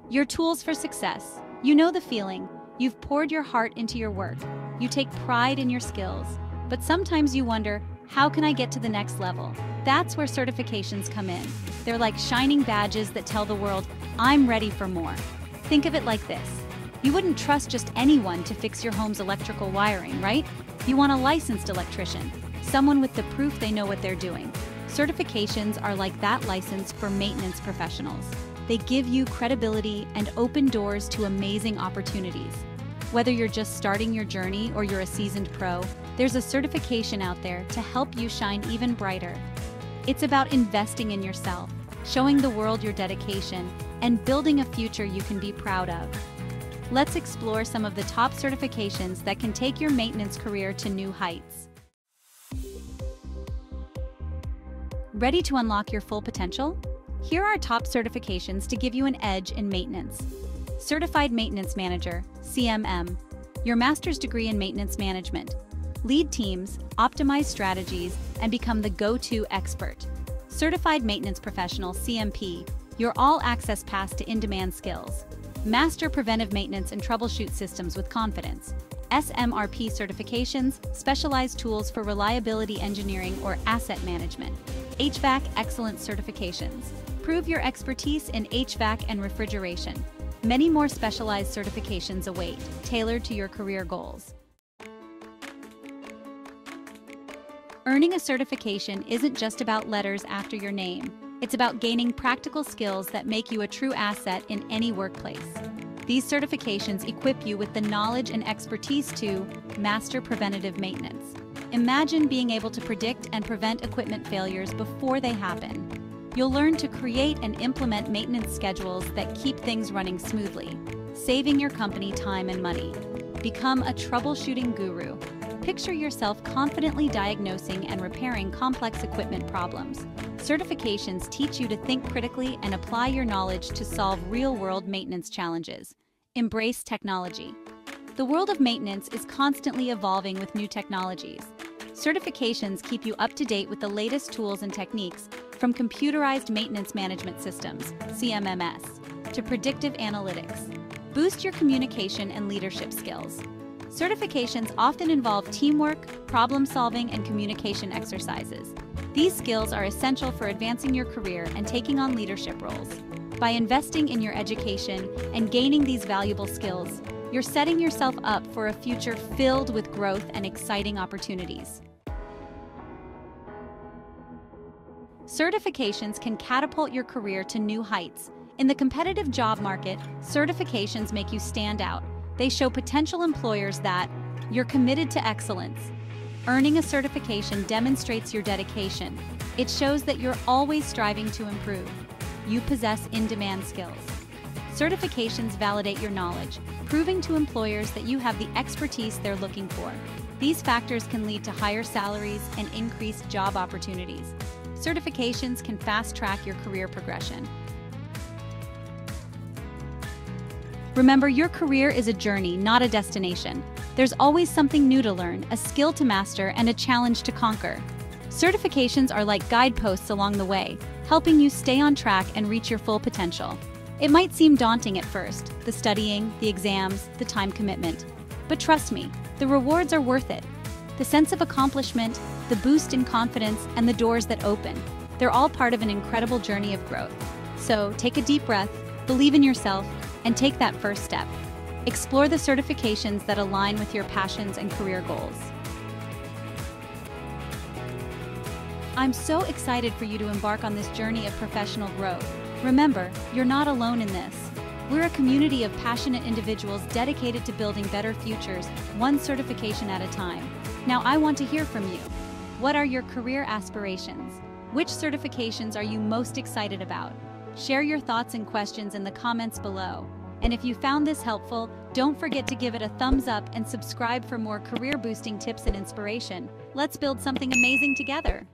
Your tools for success. You know the feeling. You've poured your heart into your work. You take pride in your skills. But sometimes you wonder, how can I get to the next level? That's where certifications come in. They're like shining badges that tell the world, I'm ready for more. Think of it like this. You wouldn't trust just anyone to fix your home's electrical wiring, right? You want a licensed electrician, someone with the proof they know what they're doing. Certifications are like that license for maintenance professionals. They give you credibility and open doors to amazing opportunities. Whether you're just starting your journey or you're a seasoned pro, there's a certification out there to help you shine even brighter. It's about investing in yourself, showing the world your dedication, and building a future you can be proud of. Let's explore some of the top certifications that can take your maintenance career to new heights. Ready to unlock your full potential? Here are top certifications to give you an edge in maintenance. Certified Maintenance Manager, CMM, your master's degree in maintenance management. Lead teams, optimize strategies, and become the go-to expert. Certified Maintenance Professional, CMP, your all-access pass to in-demand skills. Master preventive maintenance and troubleshoot systems with confidence. SMRP Certifications, specialized tools for reliability engineering or asset management. HVAC Excellence Certifications, prove your expertise in HVAC and refrigeration. Many more specialized certifications await, tailored to your career goals. Earning a certification isn't just about letters after your name. It's about gaining practical skills that make you a true asset in any workplace. These certifications equip you with the knowledge and expertise to master preventative maintenance. Imagine being able to predict and prevent equipment failures before they happen. You'll learn to create and implement maintenance schedules that keep things running smoothly, saving your company time and money. Become a troubleshooting guru. Picture yourself confidently diagnosing and repairing complex equipment problems. Certifications teach you to think critically and apply your knowledge to solve real-world maintenance challenges. Embrace technology. The world of maintenance is constantly evolving with new technologies. Certifications keep you up to date with the latest tools and techniques, from computerized maintenance management systems, CMMS, to predictive analytics. Boost your communication and leadership skills. Certifications often involve teamwork, problem-solving, and communication exercises. These skills are essential for advancing your career and taking on leadership roles. By investing in your education and gaining these valuable skills, you're setting yourself up for a future filled with growth and exciting opportunities. Certifications can catapult your career to new heights. In the competitive job market, certifications make you stand out. They show potential employers that you're committed to excellence. Earning a certification demonstrates your dedication. It shows that you're always striving to improve. You possess in-demand skills. Certifications validate your knowledge, proving to employers that you have the expertise they're looking for. These factors can lead to higher salaries and increased job opportunities. Certifications can fast-track your career progression. Remember, your career is a journey, not a destination. There's always something new to learn, a skill to master, and a challenge to conquer. Certifications are like guideposts along the way, helping you stay on track and reach your full potential. It might seem daunting at first, the studying, the exams, the time commitment. But trust me, the rewards are worth it. The sense of accomplishment, the boost in confidence, and the doors that open, they're all part of an incredible journey of growth. So take a deep breath, believe in yourself, and take that first step. Explore the certifications that align with your passions and career goals. I'm so excited for you to embark on this journey of professional growth. Remember, you're not alone in this. We're a community of passionate individuals dedicated to building better futures, one certification at a time. Now I want to hear from you. What are your career aspirations? Which certifications are you most excited about? Share your thoughts and questions in the comments below. And if you found this helpful, don't forget to give it a thumbs up and subscribe for more career-boosting tips and inspiration. Let's build something amazing together.